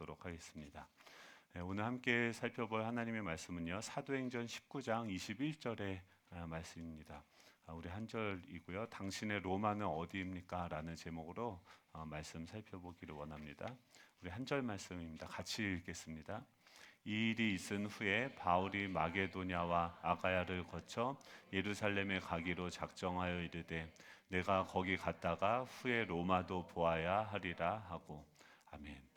나누도록 하겠습니다. 오늘 함께 살펴볼 하나님의 말씀은요, 사도행전 19장 21절의 말씀입니다. 우리 한 절이고요. 당신의 로마는 어디입니까? 라는 제목으로 말씀 살펴보기를 원합니다. 우리 한 절 말씀입니다. 같이 읽겠습니다. 이 일이 있은 후에 바울이 마게도냐와 아가야를 거쳐 예루살렘에 가기로 작정하여 이르되 내가 거기 갔다가 후에 로마도 보아야 하리라 하고. 아멘.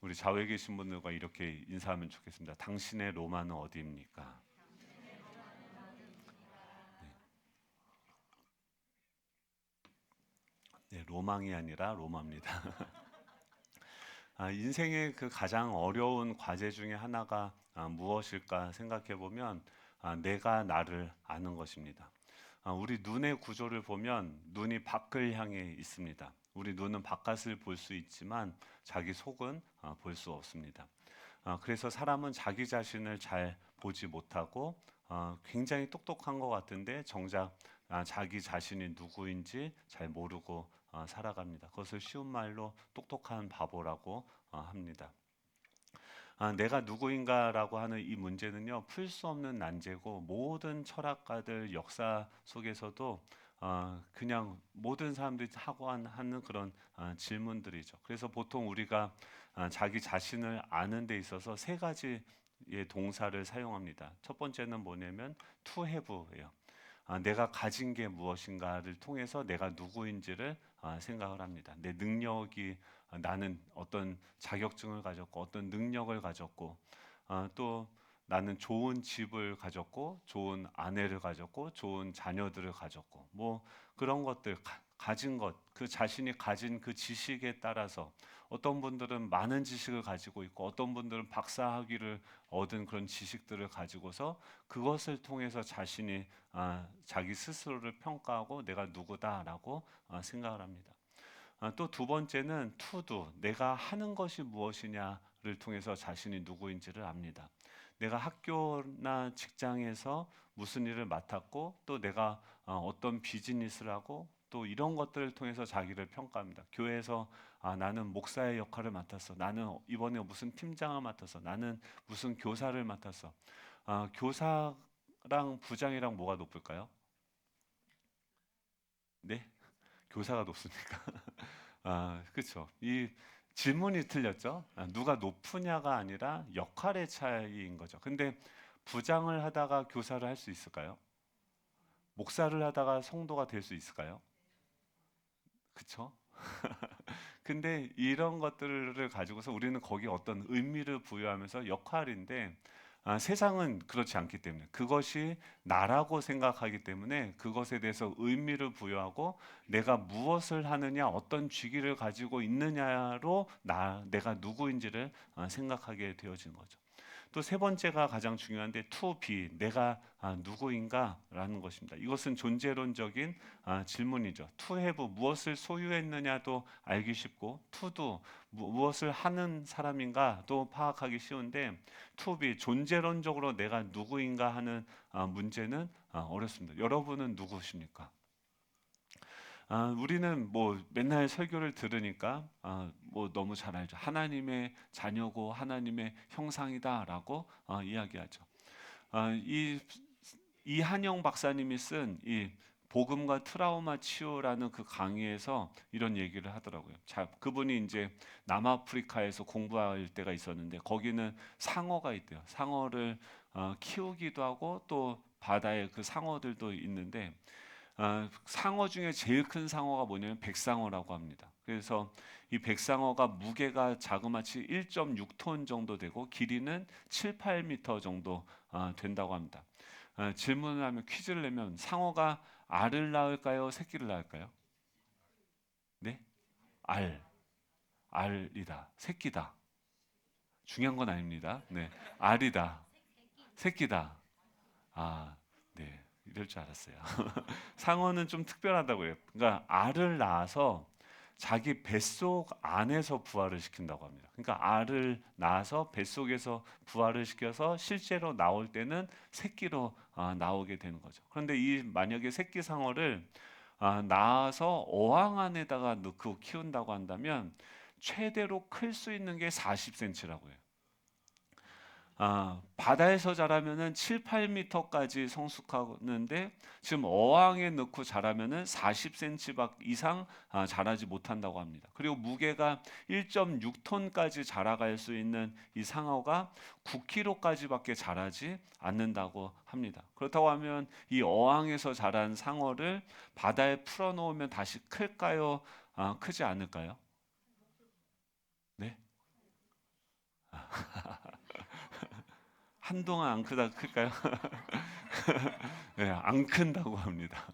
우리 좌우에 계신 분들과 이렇게 인사하면 좋겠습니다. 당신의 로마는 어디입니까? 네, 로망이 아니라 로마입니다. 인생의 그 가장 어려운 과제 중에 하나가 무엇일까 생각해 보면 내가 나를 아는 것입니다. 우리 눈의 구조를 보면 눈이 밖을 향해 있습니다. 우리 눈은 바깥을 볼 수 있지만 자기 속은 볼 수 없습니다. 그래서 사람은 자기 자신을 잘 보지 못하고 굉장히 똑똑한 것 같은데 정작 자기 자신이 누구인지 잘 모르고 살아갑니다. 그것을 쉬운 말로 똑똑한 바보라고 합니다. 내가 누구인가라고 하는 이 문제는요, 풀 수 없는 난제고 모든 철학가들 역사 속에서도 그냥 모든 사람들이 하고 하는 그런 질문들이죠. 그래서 보통 우리가 자기 자신을 아는 데 있어서 세 가지의 동사를 사용합니다. 첫 번째는 뭐냐면 to have예요. 내가 가진 게 무엇인가를 통해서 내가 누구인지를 생각을 합니다. 내 능력이 나는 어떤 자격증을 가졌고 어떤 능력을 가졌고 또 나는 좋은 집을 가졌고 좋은 아내를 가졌고 좋은 자녀들을 가졌고 뭐 그런 것들 가진 것, 그 자신이 가진 그 지식에 따라서 어떤 분들은 많은 지식을 가지고 있고 어떤 분들은 박사 학위를 얻은 그런 지식들을 가지고서 그것을 통해서 자신이 자기 스스로를 평가하고 내가 누구다라고 생각을 합니다. 또 두 번째는 to do, 내가 하는 것이 무엇이냐를 통해서 자신이 누구인지를 압니다. 내가 학교나 직장에서 무슨 일을 맡았고 또 내가 어떤 비즈니스를 하고 또 이런 것들을 통해서 자기를 평가합니다. 교회에서 나는 목사의 역할을 맡았어. 나는 이번에 무슨 팀장을 맡았어. 나는 무슨 교사를 맡았어. 교사랑 부장이랑 뭐가 높을까요? 네? 교사가 높습니까? 그렇죠. 이 질문이 틀렸죠. 누가 높으냐가 아니라 역할의 차이인 거죠. 근데 부장을 하다가 교사를 할 수 있을까요? 목사를 하다가 성도가 될 수 있을까요? 그렇죠. 근데 이런 것들을 가지고서 우리는 거기에 어떤 의미를 부여하면서 역할인데 세상은 그렇지 않기 때문에 그것이 나라고 생각하기 때문에 그것에 대해서 의미를 부여하고 내가 무엇을 하느냐 어떤 직위를 가지고 있느냐로 내가 누구인지를 생각하게 되어진 거죠. 또 세 번째가 가장 중요한데 to be, 내가 누구인가라는 것입니다. 이것은 존재론적인 질문이죠. to have, 무엇을 소유했느냐도 알기 쉽고 to do, 무엇을 하는 사람인가도 파악하기 쉬운데 to be, 존재론적으로 내가 누구인가 하는 문제는 어렵습니다. 여러분은 누구십니까? 우리는 뭐 맨날 설교를 들으니까 뭐 너무 잘 알죠. 하나님의 자녀고 하나님의 형상이다라고 이야기하죠. 이 이한영 박사님이 쓴 이 복음과 트라우마 치유라는 그 강의에서 이런 얘기를 하더라고요. 자, 그분이 이제 남아프리카에서 공부할 때가 있었는데 거기는 상어가 있대요. 상어를 키우기도 하고 또 바다에 그 상어들도 있는데 상어 중에 제일 큰 상어가 뭐냐면 백상어라고 합니다. 그래서 이 백상어가 무게가 자그마치 1.6톤 정도 되고 길이는 7, 8m 정도 된다고 합니다. 질문을 하면 퀴즈를 내면 상어가 알을 낳을까요? 새끼를 낳을까요? 네? 알, 알이다. 새끼다. 중요한 건 아닙니다. 네, 알이다. 새끼다. 아, 네. 이럴 줄 알았어요. 상어는 좀 특별하다고 해요. 그러니까 알을 낳아서 자기 뱃속 안에서 부화를 시킨다고 합니다. 그러니까 알을 낳아서 뱃속에서 부화를 시켜서 실제로 나올 때는 새끼로 나오게 되는 거죠. 그런데 이 만약에 새끼 상어를 낳아서 어항 안에다가 넣고 키운다고 한다면 최대로 클 수 있는 게 40cm라고 해요. 바다에서 자라면은 7, 8m까지 성숙하는데 지금 어항에 넣고 자라면은 40cm 이상 자라지 못한다고 합니다. 그리고 무게가 1.6톤까지 자라갈 수 있는 이 상어가 9kg까지밖에 자라지 않는다고 합니다. 그렇다고 하면 이 어항에서 자란 상어를 바다에 풀어놓으면 다시 클까요? 크지 않을까요? 네? 한동안 안 크다 클까요? 네, 안 큰다고 합니다.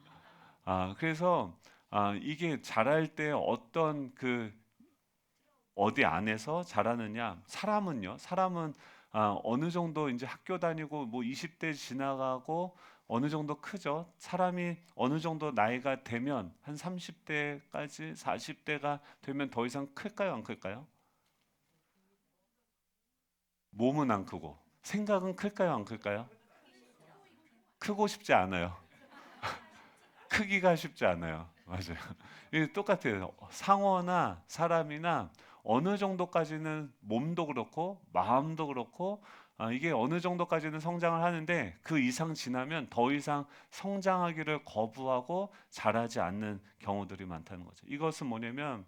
그래서 이게 자랄 때 어떤 어디 안에서 자라느냐? 사람은 어느 정도 이제 학교 다니고 뭐 20대 지나가고 어느 정도 크죠. 사람이 어느 정도 나이가 되면 한 30대까지 40대가 되면 더 이상 클까요? 안 클까요? 몸은 안 크고 생각은 클까요? 안 클까요? 크고 싶지 않아요. 크기가 쉽지 않아요. 맞아요. 이게 똑같아요. 상어나 사람이나 어느 정도까지는 몸도 그렇고 마음도 그렇고 이게 어느 정도까지는 성장을 하는데 그 이상 지나면 더 이상 성장하기를 거부하고 자라지 않는 경우들이 많다는 거죠. 이것은 뭐냐면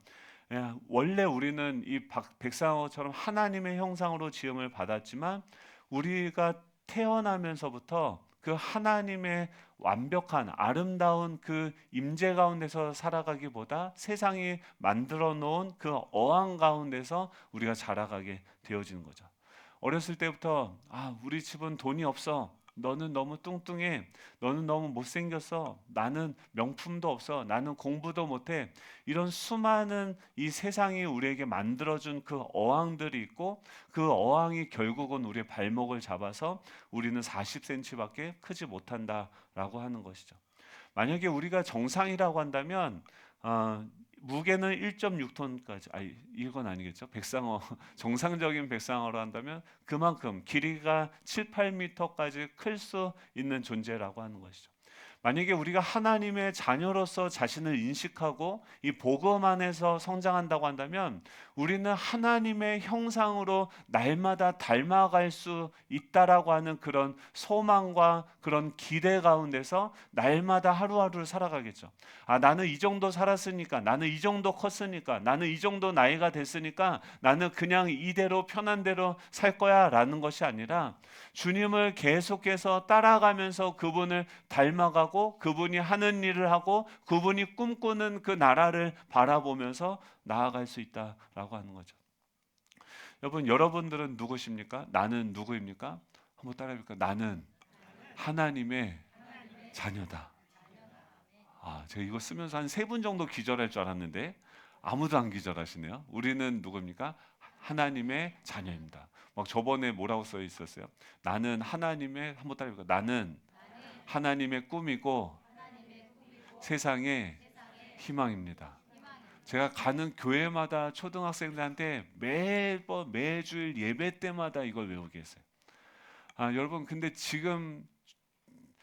원래 우리는 이 백상어처럼 하나님의 형상으로 지음을 받았지만 우리가 태어나면서부터 그 하나님의 완벽한 아름다운 그 임재 가운데서 살아가기보다 세상이 만들어 놓은 그 어항 가운데서 우리가 자라가게 되어지는 거죠. 어렸을 때부터 우리 집은 돈이 없어. 너는 너무 뚱뚱해. 너는 너무 못생겼어. 나는 명품도 없어. 나는 공부도 못해. 이런 수많은 이 세상이 우리에게 만들어준 그 어항들이 있고 그 어항이 결국은 우리의 발목을 잡아서 우리는 40cm밖에 크지 못한다라고 하는 것이죠. 만약에 우리가 정상이라고 한다면 무게는 1.6톤까지 이건 아니겠죠. 백상어 정상적인 백상어로 한다면 그만큼 길이가 7, 8m까지 클 수 있는 존재라고 하는 것이죠. 만약에 우리가 하나님의 자녀로서 자신을 인식하고 이 복음 안에서 성장한다고 한다면 우리는 하나님의 형상으로 날마다 닮아갈 수 있다라고 하는 그런 소망과 그런 기대 가운데서 날마다 하루하루를 살아가겠죠. 나는 이 정도 살았으니까, 나는 이 정도 컸으니까, 나는 이 정도 나이가 됐으니까 나는 그냥 이대로 편한 대로 살 거야라는 것이 아니라 주님을 계속해서 따라가면서 그분을 닮아가고 그분이 하는 일을 하고 그분이 꿈꾸는 그 나라를 바라보면서 나아갈 수 있다라고 하는 거죠. 여러분들은 누구십니까? 나는 누구입니까? 한번 따라해볼까요? 나는 하나님의 자녀다. 제가 이거 쓰면서 한 3분 정도 기절할 줄 알았는데 아무도 안 기절하시네요. 우리는 누굽니까? 하나님의 자녀입니다. 막 저번에 뭐라고 써 있었어요? 나는 하나님의 한번 따라해볼까요? 나는 하나님의 꿈이고 세상의 희망입니다. 제가 가는 교회마다 초등학생들한테 매주일 예배 때마다 이걸 외우게 했어요. 여러분 근데 지금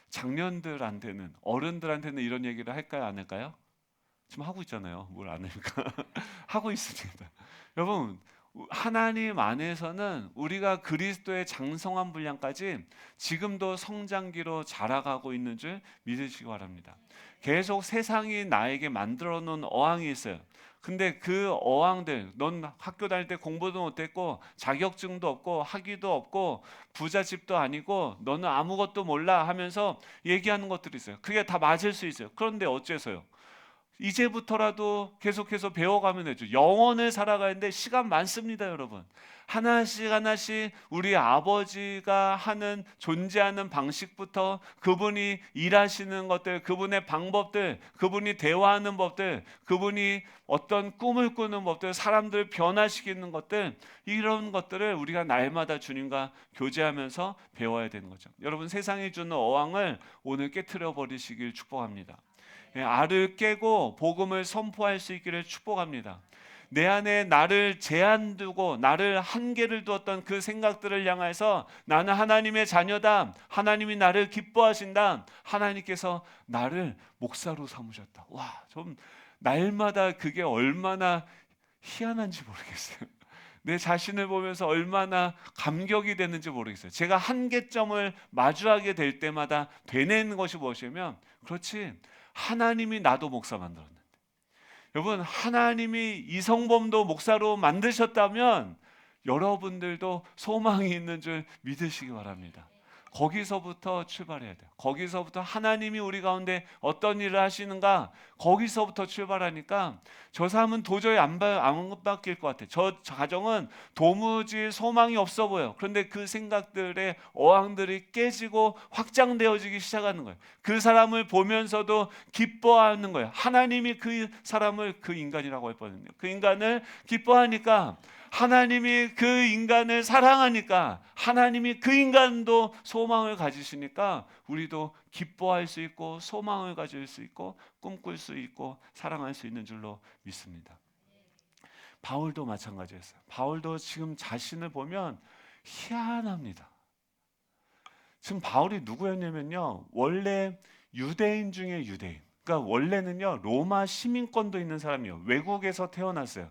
장년들한테는 어른들한테는 이런 얘기를 할까요 안 할까요? 지금 하고 있잖아요. 뭘 안 합니까? 하고 있습니다. 여러분 하나님 안에서는 우리가 그리스도의 장성한 분량까지 지금도 성장기로 자라가고 있는 줄 믿으시기 바랍니다. 계속 세상이 나에게 만들어 놓은 어항이 있어요. 근데 그 어항들, 넌 학교 다닐 때 공부도 못했고 자격증도 없고 학위도 없고 부잣집도 아니고 너는 아무것도 몰라 하면서 얘기하는 것들이 있어요. 그게 다 맞을 수 있어요. 그런데 어째서요? 이제부터라도 계속해서 배워가면 되죠. 영혼을 살아가는데 시간 많습니다, 여러분. 하나씩 하나씩 우리 아버지가 하는 존재하는 방식부터 그분이 일하시는 것들, 그분의 방법들, 그분이 대화하는 법들, 그분이 어떤 꿈을 꾸는 법들, 사람들을 변화시키는 것들, 이런 것들을 우리가 날마다 주님과 교제하면서 배워야 되는 거죠. 여러분 세상이 주는 어항을 오늘 깨트려 버리시길 축복합니다. 알을 깨고 복음을 선포할 수 있기를 축복합니다. 내 안에 나를 제한 두고 나를 한계를 두었던 그 생각들을 향해서 나는 하나님의 자녀다. 하나님이 나를 기뻐하신다. 하나님께서 나를 목사로 삼으셨다. 좀 날마다 그게 얼마나 희한한지 모르겠어요. 내 자신을 보면서 얼마나 감격이 되는지 모르겠어요. 제가 한계점을 마주하게 될 때마다 되뇌는 것이 무엇이냐면, 그렇지, 하나님이 나도 목사 만들었는데, 여러분, 하나님이 이성범도 목사로 만드셨다면 여러분들도 소망이 있는 줄 믿으시기 바랍니다. 거기서부터 출발해야 돼요. 거기서부터 하나님이 우리 가운데 어떤 일을 하시는가, 거기서부터 출발하니까 저 삶은 도저히 안 바뀔 것 같아. 저 가정은 도무지 소망이 없어 보여. 그런데 그 생각들의 어항들이 깨지고 확장되어지기 시작하는 거예요. 그 사람을 보면서도 기뻐하는 거예요. 하나님이 그 사람을, 그 인간이라고 했거든요, 그 인간을 기뻐하니까, 하나님이 그 인간을 사랑하니까, 하나님이 그 인간도 소망을 가지시니까 우리도 기뻐할 수 있고 소망을 가질 수 있고 꿈꿀 수 있고 사랑할 수 있는 줄로 믿습니다. 바울도 마찬가지였어요. 바울도 지금 자신을 보면 희한합니다. 지금 바울이 누구였냐면요, 원래 유대인 중에 유대인, 그러니까 원래는요 로마 시민권도 있는 사람이에요. 외국에서 태어났어요.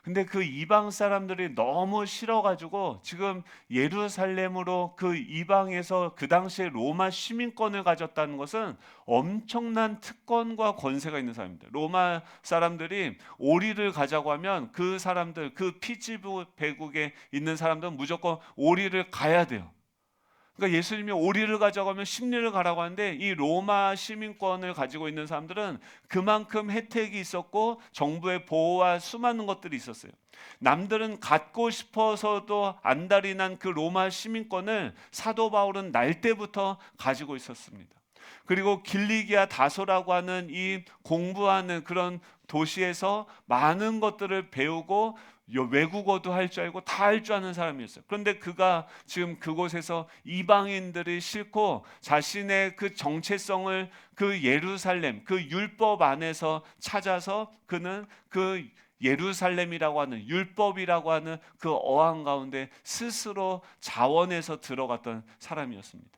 근데 그 이방 사람들이 너무 싫어가지고 지금 예루살렘으로, 그 이방에서 그 당시에 로마 시민권을 가졌다는 것은 엄청난 특권과 권세가 있는 사람입니다. 로마 사람들이 오리를 가자고 하면 그 사람들, 그 피지부 배국에 있는 사람들은 무조건 오리를 가야 돼요. 그러니까 예수님이 오리를 가자고 하면 십리를 가라고 하는데, 이 로마 시민권을 가지고 있는 사람들은 그만큼 혜택이 있었고 정부의 보호와 수많은 것들이 있었어요. 남들은 갖고 싶어서도 안달이 난 그 로마 시민권을 사도 바울은 날 때부터 가지고 있었습니다. 그리고 길리기아 다소라고 하는 이 공부하는 그런 도시에서 많은 것들을 배우고 외국어도 할 줄 알고 다 할 줄 아는 사람이었어요. 그런데 그가 지금 그곳에서 이방인들이 싫고 자신의 그 정체성을 그 예루살렘, 그 율법 안에서 찾아서 그는 그 예루살렘이라고 하는, 율법이라고 하는 그 어항 가운데 스스로 자원해서 들어갔던 사람이었습니다.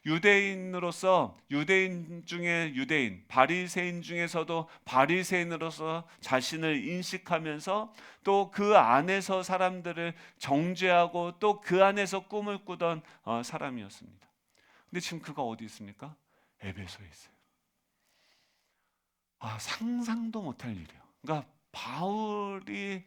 유대인으로서, 유대인 중에 유대인, 바리새인 중에서도 바리새인으로서 자신을 인식하면서 또 그 안에서 사람들을 정죄하고 또 그 안에서 꿈을 꾸던 사람이었습니다. 근데 지금 그가 어디 있습니까? 에베소에 있어요. 상상도 못할 일이에요. 그러니까 바울이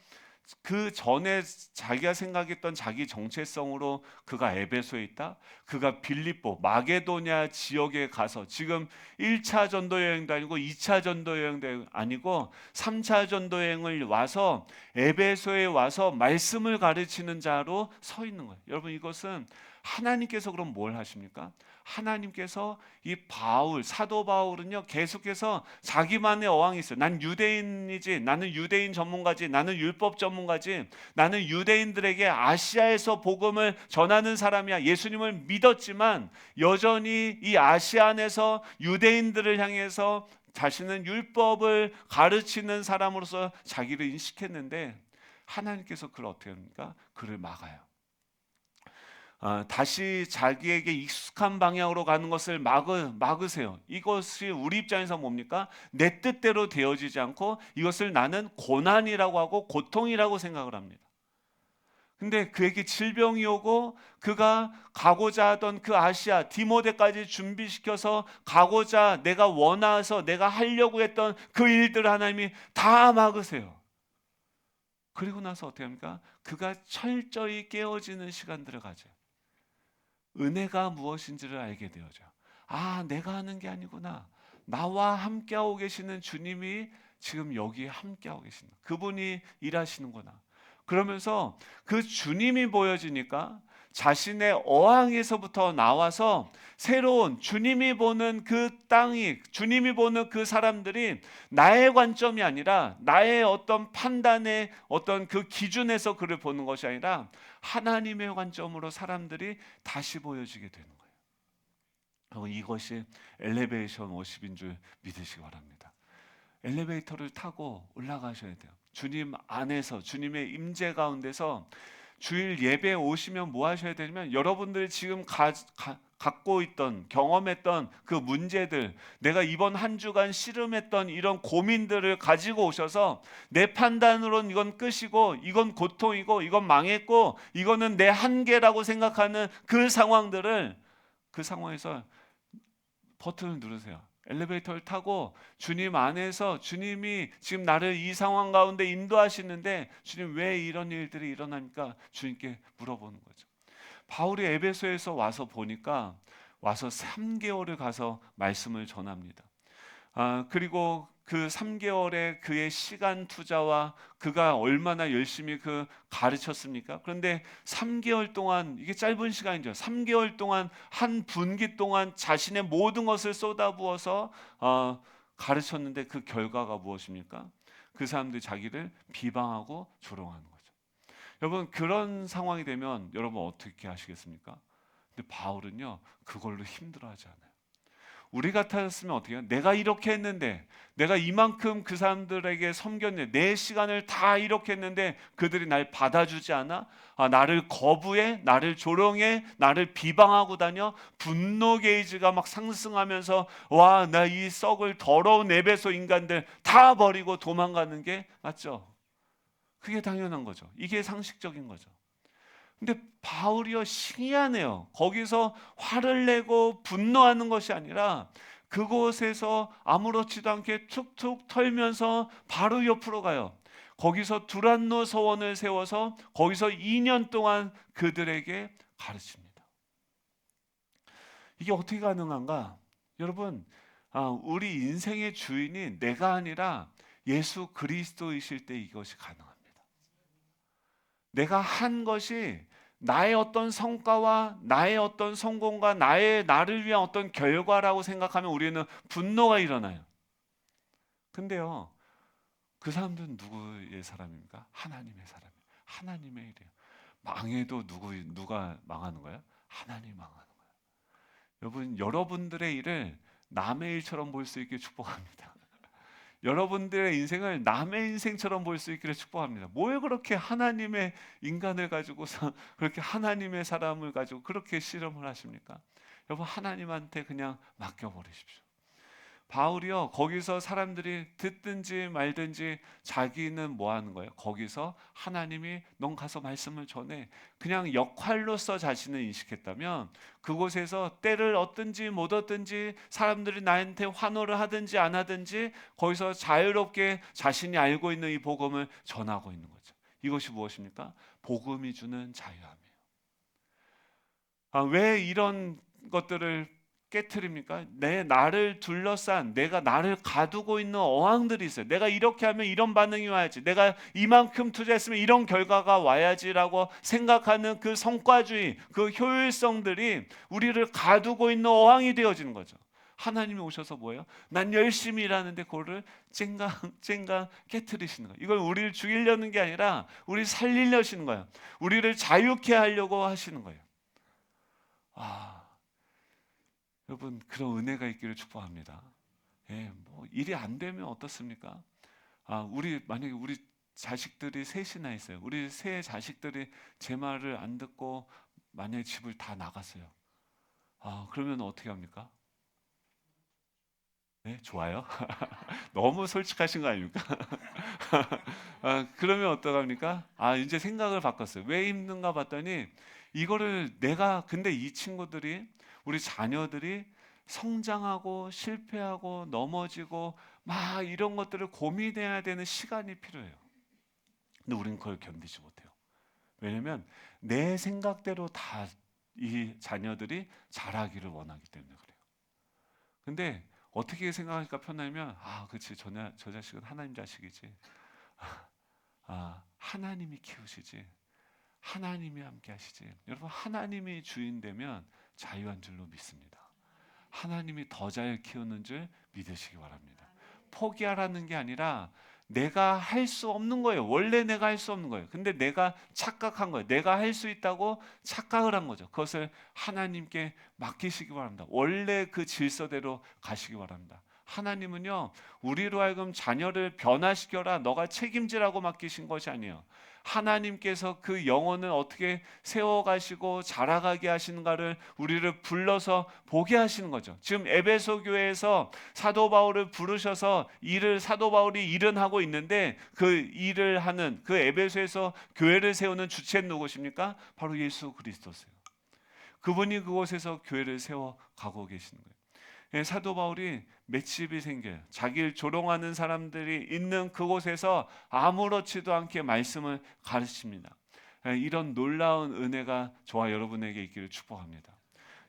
그 전에 자기가 생각했던 자기 정체성으로 그가 에베소에 있다, 그가 빌립보 마게도냐 지역에 가서 지금 1차 전도 여행도 아니고 2차 전도 여행도 아니고 3차 전도 여행을 와서 에베소에 와서 말씀을 가르치는 자로 서 있는 거예요. 여러분, 이것은 하나님께서 그럼 뭘 하십니까? 하나님께서 이 바울, 사도 바울은요 계속해서 자기만의 어항이 있어요. 난 유대인이지, 나는 유대인 전문가지, 나는 율법 전문가지, 나는 유대인들에게 아시아에서 복음을 전하는 사람이야. 예수님을 믿었지만 여전히 이 아시아 안에서 유대인들을 향해서 자신은 율법을 가르치는 사람으로서 자기를 인식했는데, 하나님께서 그를 어떻게 합니까? 그를 막아요. 다시 자기에게 익숙한 방향으로 가는 것을 막으세요. 이것이 우리 입장에서 뭡니까? 내 뜻대로 되어지지 않고 이것을 나는 고난이라고 하고 고통이라고 생각을 합니다. 근데 그에게 질병이 오고 그가 가고자 하던 그 아시아 디모데까지 준비시켜서 가고자, 내가 원해서 내가 하려고 했던 그 일들을 하나님이 다 막으세요. 그리고 나서 어떻게 합니까? 그가 철저히 깨어지는 시간들을 가져요. 은혜가 무엇인지를 알게 되어져. 내가 하는 게 아니구나. 나와 함께하고 계시는 주님이 지금 여기 함께하고 계신다. 그분이 일하시는구나. 그러면서 그 주님이 보여지니까 자신의 어항에서부터 나와서 새로운, 주님이 보는 그 땅이, 주님이 보는 그 사람들이 나의 관점이 아니라 나의 어떤 판단의 어떤 그 기준에서 그를 보는 것이 아니라 하나님의 관점으로 사람들이 다시 보여지게 되는 거예요. 이것이 엘리베이션 워십인 줄 믿으시기 바랍니다. 엘리베이터를 타고 올라가셔야 돼요. 주님 안에서, 주님의 임재 가운데서 주일 예배에 오시면 뭐 하셔야 되냐면, 여러분들이 지금 갖고 있던 경험했던 그 문제들, 내가 이번 한 주간 씨름했던 이런 고민들을 가지고 오셔서 내 판단으론 이건 끝이고 이건 고통이고 이건 망했고 이거는 내 한계라고 생각하는 그 상황들을 그 상황에서 버튼을 누르세요. 엘리베이터를 타고 주님 안에서 주님이 지금 나를 이 상황 가운데 인도하시는데 주님 왜 이런 일들이 일어나니까 주님께 물어보는 거죠. 바울이 에베소에서 와서 보니까 와서 3개월을 가서 말씀을 전합니다. 그리고 그 3개월의 그의 시간 투자와 그가 얼마나 열심히 그 가르쳤습니까? 그런데 3개월 동안 이게 짧은 시간이죠. 3개월 동안 한 분기 동안 자신의 모든 것을 쏟아부어서 가르쳤는데 그 결과가 무엇입니까? 그 사람들이 자기를 비방하고 조롱하는 거죠. 여러분 그런 상황이 되면 여러분 어떻게 하시겠습니까? 근데 바울은요 그걸로 힘들어하지 않아요. 우리 같았으면 어떻게 해요? 내가 이렇게 했는데 내가 이만큼 그 사람들에게 섬겼는데 내 시간을 다 이렇게 했는데 그들이 날 받아주지 않아? 나를 거부해? 나를 조롱해? 나를 비방하고 다녀? 분노 게이지가 막 상승하면서 와, 나 이 썩을 더러운 에베소 인간들 다 버리고 도망가는 게 맞죠? 그게 당연한 거죠. 이게 상식적인 거죠. 근데 바울이요 신기하네요. 거기서 화를 내고 분노하는 것이 아니라 그곳에서 아무렇지도 않게 툭툭 털면서 바로 옆으로 가요. 거기서 두란노 서원을 세워서 거기서 2년 동안 그들에게 가르칩니다. 이게 어떻게 가능한가? 여러분, 우리 인생의 주인이 내가 아니라 예수 그리스도이실 때 이것이 가능합니다. 내가 한 것이 나의 어떤 성과와 나의 어떤 성공과 나를 위한 어떤 결과라고 생각하면 우리는 분노가 일어나요. 근데요, 그 사람들은 누구의 사람입니까? 하나님의 사람이에요. 하나님의 일이에요. 망해도 누가 망하는 거예요? 하나님이 망하는 거예요. 여러분, 여러분들의 일을 남의 일처럼 볼 수 있게 축복합니다. 여러분들의 인생을 남의 인생처럼 볼 수 있기를 축복합니다. 뭘 그렇게 하나님의 인간을 가지고서 그렇게 하나님의 사람을 가지고 그렇게 씨름을 하십니까? 여러분 하나님한테 그냥 맡겨버리십시오. 바울이요 거기서 사람들이 듣든지 말든지 자기는 뭐 하는 거예요? 거기서 하나님이 넌 가서 말씀을 전해 그냥 역할로서 자신을 인식했다면 그곳에서 때를 얻든지 못 얻든지 사람들이 나한테 환호를 하든지 안 하든지 거기서 자유롭게 자신이 알고 있는 이 복음을 전하고 있는 거죠. 이것이 무엇입니까? 복음이 주는 자유함이에요. 왜 이런 것들을 깨트립니까? 나를 둘러싼 내가 나를 가두고 있는 어항들이 있어요. 내가 이렇게 하면 이런 반응이 와야지. 내가 이만큼 투자했으면 이런 결과가 와야지라고 생각하는 그 성과주의, 그 효율성들이 우리를 가두고 있는 어항이 되어지는 거죠. 하나님이 오셔서 뭐예요? 난 열심히 일하는데 그거를 쨍강 깨트리시는 거예요. 이걸 우리를 죽이려는 게 아니라 우리 살리려시는 거예요. 우리를 자유케 하려고 하시는 거예요. 여러분 그런 은혜가 있기를 축복합니다. 예, 뭐 일이 안 되면 어떻습니까? 만약에 우리 자식들이 셋이나 있어요. 우리 세 자식들이 제 말을 안 듣고 만약에 집을 다 나갔어요. 그러면 어떻게 합니까? 네, 좋아요. 너무 솔직하신 거 아닙니까? 그러면 어떡합니까? 이제 생각을 바꿨어요. 왜 힘든가 봤더니 이거를 근데 이 친구들이 우리 자녀들이 성장하고 실패하고 넘어지고 막 이런 것들을 고민해야 되는 시간이 필요해요. 근데 우리는 그걸 견디지 못해요. 왜냐면 내 생각대로 다 이 자녀들이 자라기를 원하기 때문에 그래요. 근데 어떻게 생각하니까 편하냐면 그렇지 저 자식은 하나님 자식이지. 하나님이 키우시지. 하나님이 함께 하시지. 여러분 하나님이 주인 되면 자유한 줄로 믿습니다. 하나님이 더 잘 키우는 줄 믿으시기 바랍니다. 포기하라는 게 아니라 내가 할 수 없는 거예요. 원래 내가 할 수 없는 거예요. 근데 내가 착각한 거예요. 내가 할 수 있다고 착각을 한 거죠. 그것을 하나님께 맡기시기 바랍니다. 원래 그 질서대로 가시기 바랍니다. 하나님은요 우리로 하여금 자녀를 변화시켜라 너가 책임지라고 맡기신 것이 아니에요. 하나님께서 그 영혼을 어떻게 세워가시고 자라가게 하시는가를 우리를 불러서 보게 하시는 거죠. 지금 에베소 교회에서 사도 바울을 부르셔서 사도 바울이 일은 하고 있는데 그 일을 하는 그 에베소에서 교회를 세우는 주체는 누구십니까? 바로 예수 그리스도세요. 그분이 그곳에서 교회를 세워 가고 계시는 거예요. 예, 사도 바울이 맷집이 생겨요. 자기를 조롱하는 사람들이 있는 그곳에서 아무렇지도 않게 말씀을 가르칩니다. 예, 이런 놀라운 은혜가 저와 여러분에게 있기를 축복합니다.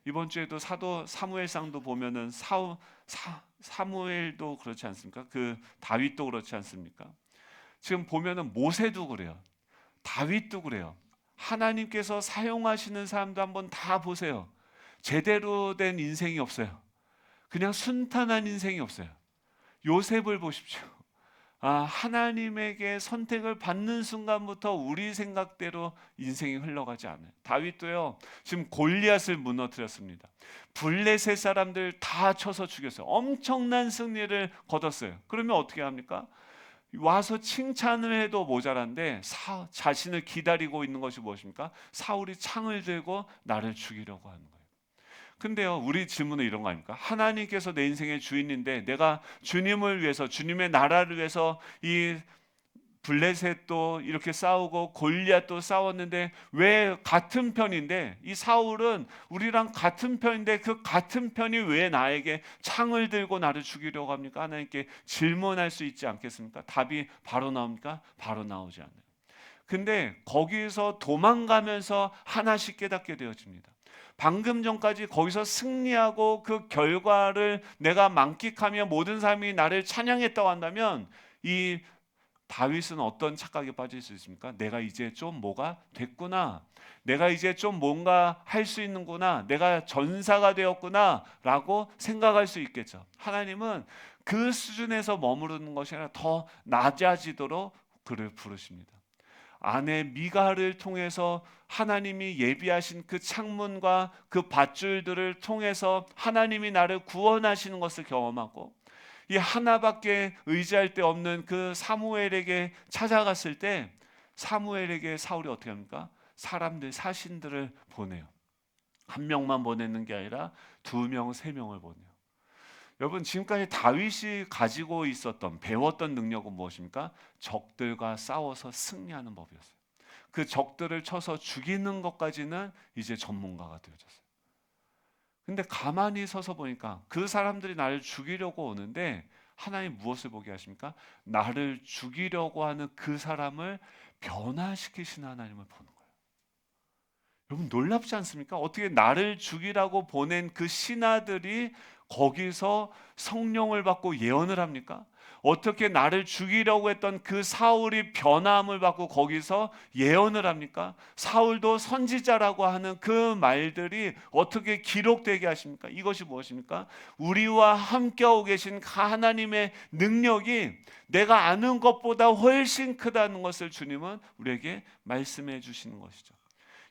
이번 주에도 사도 사무엘상도 보면은 사무엘도 그렇지 않습니까? 그 다윗도 그렇지 않습니까? 지금 보면은 모세도 그래요. 다윗도 그래요. 하나님께서 사용하시는 사람도 한번 다 보세요. 제대로 된 인생이 없어요. 그냥 순탄한 인생이 없어요. 요셉을 보십시오. 하나님에게 선택을 받는 순간부터 우리 생각대로 인생이 흘러가지 않아요. 다윗도요, 지금 골리앗을 무너뜨렸습니다. 블레셋 사람들 다 쳐서 죽였어요. 엄청난 승리를 거뒀어요. 그러면 어떻게 합니까? 와서 칭찬을 해도 모자란데 자신을 기다리고 있는 것이 무엇입니까? 사울이 창을 들고 나를 죽이려고 하는 거예요. 근데요, 우리 질문은 이런 거 아닙니까? 하나님께서 내 인생의 주인인데 내가 주님을 위해서, 주님의 나라를 위해서 이 블레셋도 이렇게 싸우고 골리앗도 싸웠는데 왜 같은 편인데, 이 사울은 우리랑 같은 편인데 그 같은 편이 왜 나에게 창을 들고 나를 죽이려고 합니까? 하나님께 질문할 수 있지 않겠습니까? 답이 바로 나옵니까? 바로 나오지 않아요. 근데 거기서 도망가면서 하나씩 깨닫게 되어집니다. 방금 전까지 거기서 승리하고 그 결과를 내가 만끽하며 모든 사람이 나를 찬양했다고 한다면, 이 다윗은 어떤 착각에 빠질 수 있습니까? 내가 이제 좀 뭐가 됐구나, 내가 이제 좀 뭔가 할 수 있는구나, 내가 전사가 되었구나 라고 생각할 수 있겠죠. 하나님은 그 수준에서 머무르는 것이 아니라 더 낮아지도록 그를 부르십니다. 아내 미가를 통해서 하나님이 예비하신 그 창문과 그 밧줄들을 통해서 하나님이 나를 구원하시는 것을 경험하고, 이 하나밖에 의지할 데 없는 그 사무엘에게 찾아갔을 때 사무엘에게 사울이 어떻게 합니까? 사신들을 보내요. 한 명만 보내는 게 아니라 두 명, 세 명을 보내요. 여러분, 지금까지 다윗이 가지고 있었던, 배웠던 능력은 무엇입니까? 적들과 싸워서 승리하는 법이었어요. 그 적들을 쳐서 죽이는 것까지는 이제 전문가가 되어졌어요. 근데 가만히 서서 보니까 그 사람들이 나를 죽이려고 오는데 하나님 무엇을 보게 하십니까? 나를 죽이려고 하는 그 사람을 변화시키시는 하나님을 보는 거예요. 여러분, 놀랍지 않습니까? 어떻게 나를 죽이라고 보낸 그 신하들이 거기서 성령을 받고 예언을 합니까? 어떻게 나를 죽이려고 했던 그 사울이 변화함을 받고 거기서 예언을 합니까? 사울도 선지자라고 하는 그 말들이 어떻게 기록되게 하십니까? 이것이 무엇입니까? 우리와 함께하고 계신 하나님의 능력이 내가 아는 것보다 훨씬 크다는 것을 주님은 우리에게 말씀해 주시는 것이죠.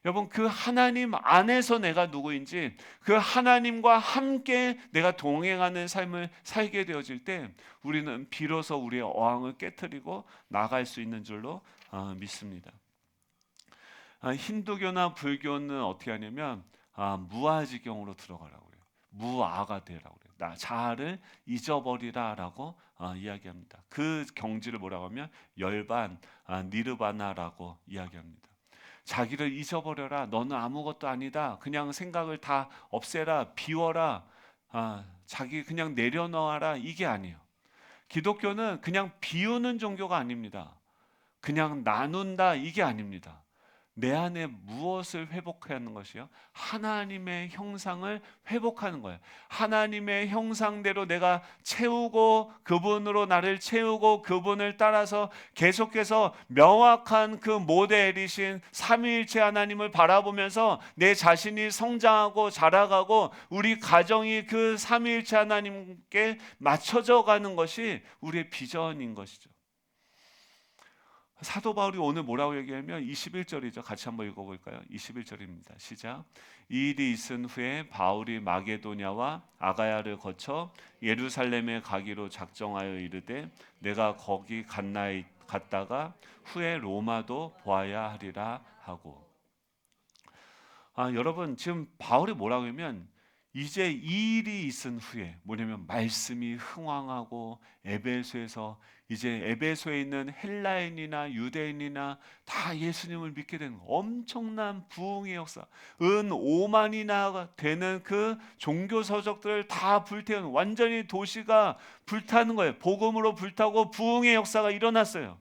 여러분, 그 하나님 안에서 내가 누구인지, 그 하나님과 함께 내가 동행하는 삶을 살게 되어질 때 우리는 비로소 우리의 어항을 깨트리고 나갈 수 있는 줄로 믿습니다. 힌두교나 불교는 어떻게 하냐면 무아지경으로 들어가라고 해요. 무아가 되라고 해요. 나 자아를 잊어버리라라고 이야기합니다. 그 경지를 뭐라고 하면 열반, 니르바나라고 이야기합니다. 자기를 잊어버려라. 너는 아무것도 아니다. 그냥 생각을 다 없애라. 비워라. 자기 그냥 내려놓아라. 이게 아니에요. 기독교는 그냥 비우는 종교가 아닙니다. 그냥 나눈다. 이게 아닙니다. 내 안에 무엇을 회복하는 것이요? 하나님의 형상을 회복하는 거예요. 하나님의 형상대로 내가 채우고 그분으로 나를 채우고 그분을 따라서 계속해서 명확한 그 모델이신 삼위일체 하나님을 바라보면서 내 자신이 성장하고 자라가고 우리 가정이 그 삼위일체 하나님께 맞춰져 가는 것이 우리의 비전인 것이죠. 사도 바울이 오늘 뭐라고 얘기하면 21절이죠. 같이 한번 읽어볼까요? 21절입니다. 시작. 이 일이 있은 후에 바울이 마게도냐와 아가야를 거쳐 예루살렘에 가기로 작정하여 이르되 내가 거기 갔다가 후에 로마도 보아야 하리라 하고. 여러분 지금 바울이 뭐라고 하면 이제 이 일이 있은 후에 뭐냐면 말씀이 흥왕하고 에베소에서 이제 에베소에 있는 헬라인이나 유대인이나 다 예수님을 믿게 된 엄청난 부흥의 역사, 은 5만이나 되는 그 종교 서적들을 다 불태운 완전히 도시가 불타는 거예요. 복음으로 불타고 부흥의 역사가 일어났어요.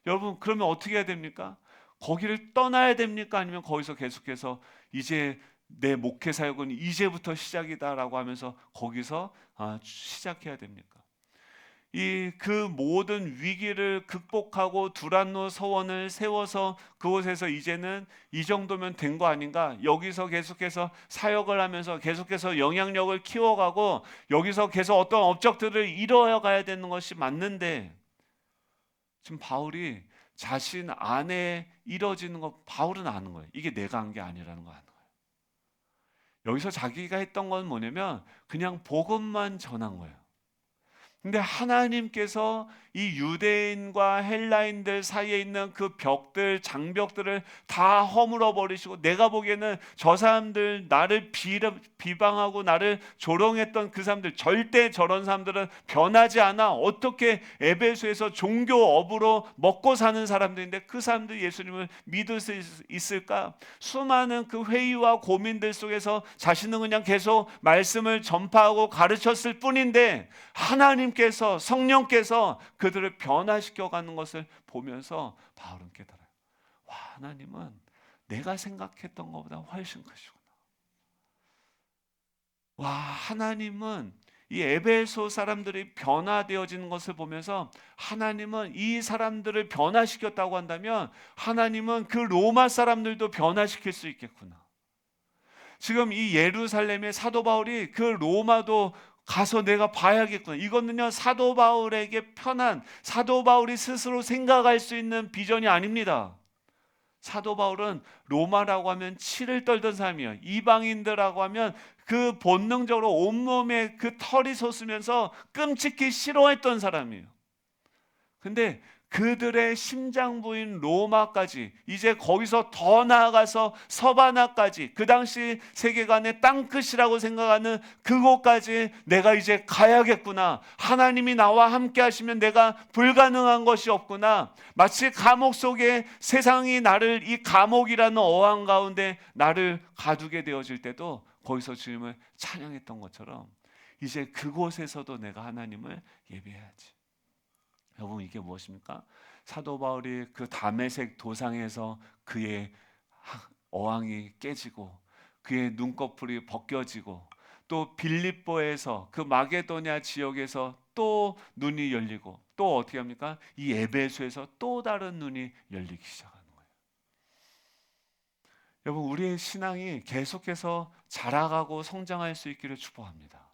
여러분 그러면 어떻게 해야 됩니까? 거기를 떠나야 됩니까? 아니면 거기서 계속해서 이제 내 목회 사역은 이제부터 시작이다라고 하면서 거기서 시작해야 됩니까? 그 모든 위기를 극복하고 두란노 서원을 세워서 그곳에서 이제는 이 정도면 된 거 아닌가? 여기서 계속해서 사역을 하면서 계속해서 영향력을 키워가고 여기서 계속 어떤 업적들을 이뤄가야 되는 것이 맞는데, 지금 바울이 자신 안에 이뤄지는 거 바울은 아는 거예요. 이게 내가 한 게 아니라는 거 아는 거예요. 여기서 자기가 했던 건 뭐냐면 그냥 복음만 전한 거예요. 근데 하나님께서 이 유대인과 헬라인들 사이에 있는 그 벽들, 장벽들을 다 허물어 버리시고, 내가 보기에는 저 사람들 나를 비방하고 나를 조롱했던 그 사람들, 절대 저런 사람들은 변하지 않아. 어떻게 에베소에서 종교업으로 먹고 사는 사람들인데 그 사람들 예수님을 믿을 수 있을까? 수많은 그 회의와 고민들 속에서 자신은 그냥 계속 말씀을 전파하고 가르쳤을 뿐인데 하나님께서, 성령께서 그들을 변화시켜가는 것을 보면서 바울은 깨달아요. 와, 하나님은 내가 생각했던 것보다 훨씬 크시구나. 와, 하나님은 이 에베소 사람들이 변화되어지는 것을 보면서 하나님은 이 사람들을 변화시켰다고 한다면 하나님은 그 로마 사람들도 변화시킬 수 있겠구나. 지금 이 예루살렘의 사도 바울이 그 로마도 가서 내가 봐야겠구나. 이거는요 사도 바울에게 편한, 사도 바울이 스스로 생각할 수 있는 비전이 아닙니다. 사도 바울은 로마라고 하면 치를 떨던 사람이에요. 이방인들하고 하면 그 본능적으로 온몸에 그 털이 솟으면서 끔찍히 싫어했던 사람이에요. 근데 그들의 심장부인 로마까지, 이제 거기서 더 나아가서 서바나까지, 그 당시 세계관의 땅끝이라고 생각하는 그곳까지 내가 이제 가야겠구나. 하나님이 나와 함께 하시면 내가 불가능한 것이 없구나. 마치 감옥 속에 세상이 나를, 이 감옥이라는 어항 가운데 나를 가두게 되어질 때도 거기서 주님을 찬양했던 것처럼 이제 그곳에서도 내가 하나님을 예배해야지. 여러분 이게 무엇입니까? 사도 바울이 그 다메섹 도상에서 그의 어항이 깨지고 그의 눈꺼풀이 벗겨지고, 또 빌립보에서 그 마게도냐 지역에서 또 눈이 열리고, 또 어떻게 합니까? 이 에베소에서 또 다른 눈이 열리기 시작하는 거예요. 여러분 우리의 신앙이 계속해서 자라가고 성장할 수 있기를 축복합니다.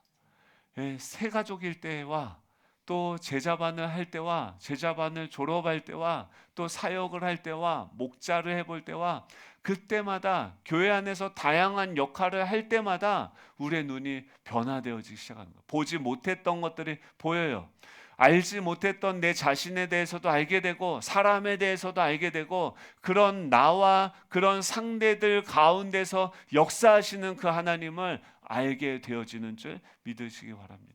새 가족일 때와 또 제자반을 할 때와 제자반을 졸업할 때와 또 사역을 할 때와 목자를 해볼 때와 그때마다 교회 안에서 다양한 역할을 할 때마다 우리의 눈이 변화되어지기 시작하는 거예요. 보지 못했던 것들이 보여요. 알지 못했던 내 자신에 대해서도 알게 되고 사람에 대해서도 알게 되고, 그런 나와 그런 상대들 가운데서 역사하시는 그 하나님을 알게 되어지는 줄 믿으시기 바랍니다.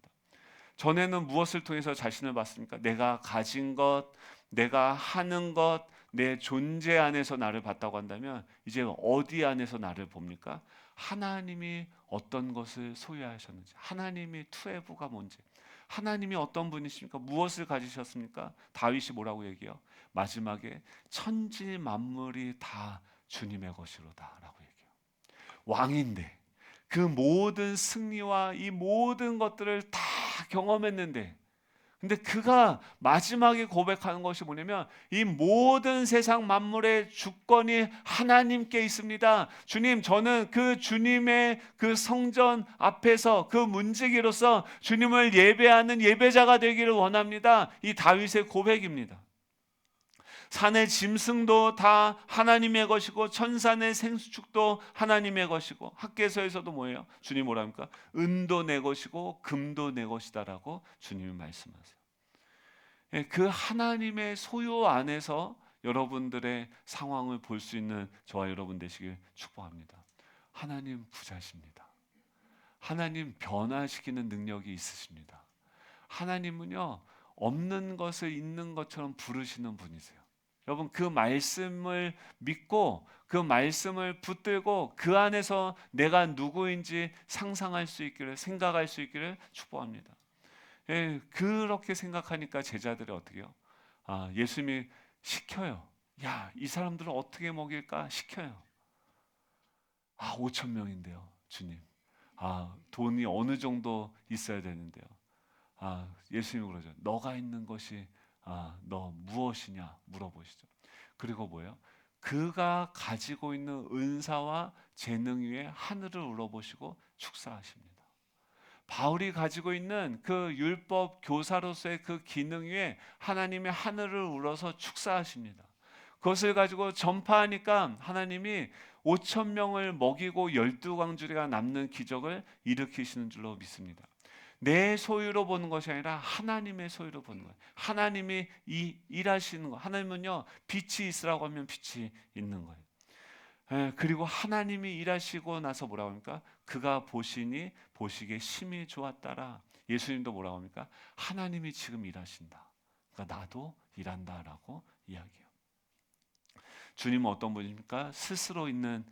전에는 무엇을 통해서 자신을 봤습니까? 내가 가진 것, 내가 하는 것, 내 존재 안에서 나를 봤다고 한다면 이제 어디 안에서 나를 봅니까? 하나님이 어떤 것을 소유하셨는지, 하나님이 투에부가 뭔지, 하나님이 어떤 분이십니까? 무엇을 가지셨습니까? 다윗이 뭐라고 얘기해요? 마지막에 천지 만물이 다 주님의 것이로다라고 얘기해요. 왕인데 그 모든 승리와 이 모든 것들을 다 경험했는데, 근데 그가 마지막에 고백하는 것이 뭐냐면 이 모든 세상 만물의 주권이 하나님께 있습니다. 주님, 저는 그 주님의 그 성전 앞에서 그 문지기로서 주님을 예배하는 예배자가 되기를 원합니다. 이 다윗의 고백입니다. 산의 짐승도 다 하나님의 것이고 천산의 생수축도 하나님의 것이고, 학개서에서도 뭐예요? 주님 뭐라 합니까? 은도 내 것이고 금도 내 것이다라고 주님이 말씀하세요. 그 하나님의 소유 안에서 여러분들의 상황을 볼 수 있는 저와 여러분 되시길 축복합니다. 하나님 부자십니다. 하나님 변화시키는 능력이 있으십니다. 하나님은요, 없는 것을 있는 것처럼 부르시는 분이세요. 여러분, 그 말씀을 믿고 그 말씀을 붙들고 그 안에서 내가 누구인지 상상할 수 있기를, 생각할 수 있기를 축복합니다. 예, 그렇게 생각하니까 제자들이 어떻게 해요? 예수님이 시켜요. 야, 이 사람들을 어떻게 먹일까? 시켜요. 5천 명인데요, 주님. 돈이 어느 정도 있어야 되는데요. 예수님이 그러죠. 너가 있는 것이 너 무엇이냐 물어보시죠. 그리고 뭐예요? 그가 가지고 있는 은사와 재능 위에 하늘을 울어보시고 축사하십니다. 바울이 가지고 있는 그 율법 교사로서의 그 기능 위에 하나님의 하늘을 울어서 축사하십니다. 그것을 가지고 전파하니까 하나님이 5천 명을 먹이고 12광주리가 남는 기적을 일으키시는 줄로 믿습니다. 내 소유로 보는 것이 아니라 하나님의 소유로 보는 거예요. 하나님이 일하시는 거. 하나님은요, 빛이 있으라고 하면 빛이 있는 거예요. 그리고 하나님이 일하시고 나서 뭐라고 합니까? 그가 보시니 보시기에 심히 좋았다라. 예수님도 뭐라고 합니까? 하나님이 지금 일하신다. 그러니까 나도 일한다라고 이야기해요. 주님은 어떤 분입니까? 스스로 있는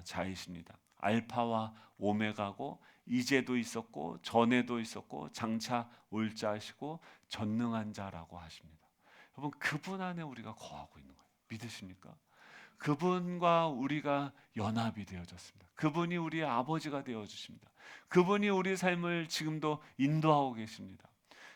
자이십니다. 알파와 오메가고 이제도 있었고 전에도 있었고 장차 올 자시고 전능한 자라고 하십니다. 여러분, 그분 안에 우리가 거하고 있는 거예요. 믿으십니까? 그분과 우리가 연합이 되어졌습니다. 그분이 우리의 아버지가 되어주십니다. 그분이 우리 삶을 지금도 인도하고 계십니다.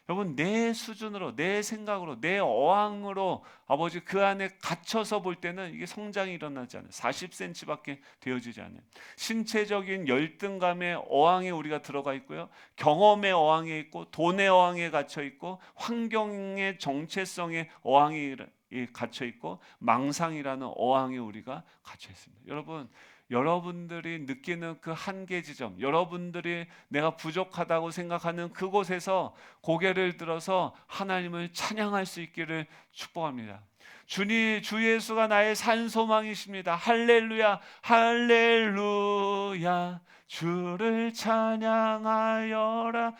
여러분, 내 수준으로, 내 생각으로, 내 어항으로 아버지 그 안에 갇혀서 볼 때는 이게 성장이 일어나지 않아요. 40cm밖에 되어지지 않아요. 신체적인 열등감의 어항에 우리가 들어가 있고요, 경험의 어항에 있고, 돈의 어항에 갇혀 있고, 환경의 정체성의 어항에 갇혀 있고, 망상이라는 어항에 우리가 갇혀 있습니다. 여러분들이 느끼는 그 한계 지점, 여러분들이 내가 부족하다고 생각하는 그곳에서 고개를 들어서 하나님을 찬양할 수 있기를 축복합니다. 주 예수가 나의 산 소망이십니다. 할렐루야, 할렐루야, 주를 찬양하여라.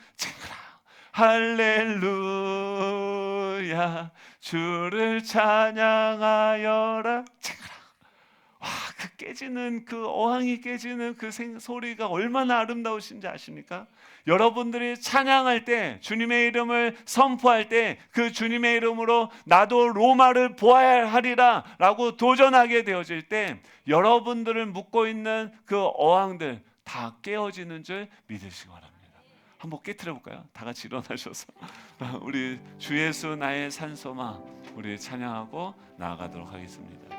할렐루야, 주를 찬양하여라. 그 깨지는 그 어항이 깨지는 그 소리가 얼마나 아름다우신지 아십니까? 여러분들이 찬양할 때, 주님의 이름을 선포할 때, 그 주님의 이름으로 나도 로마를 보아야 하리라 라고 도전하게 되어질 때, 여러분들을 묶고 있는 그 어항들 다 깨어지는 줄 믿으시기 바랍니다. 한번 깨트려 볼까요? 다 같이 일어나셔서 우리 주 예수 나의 산소마, 우리 찬양하고 나아가도록 하겠습니다.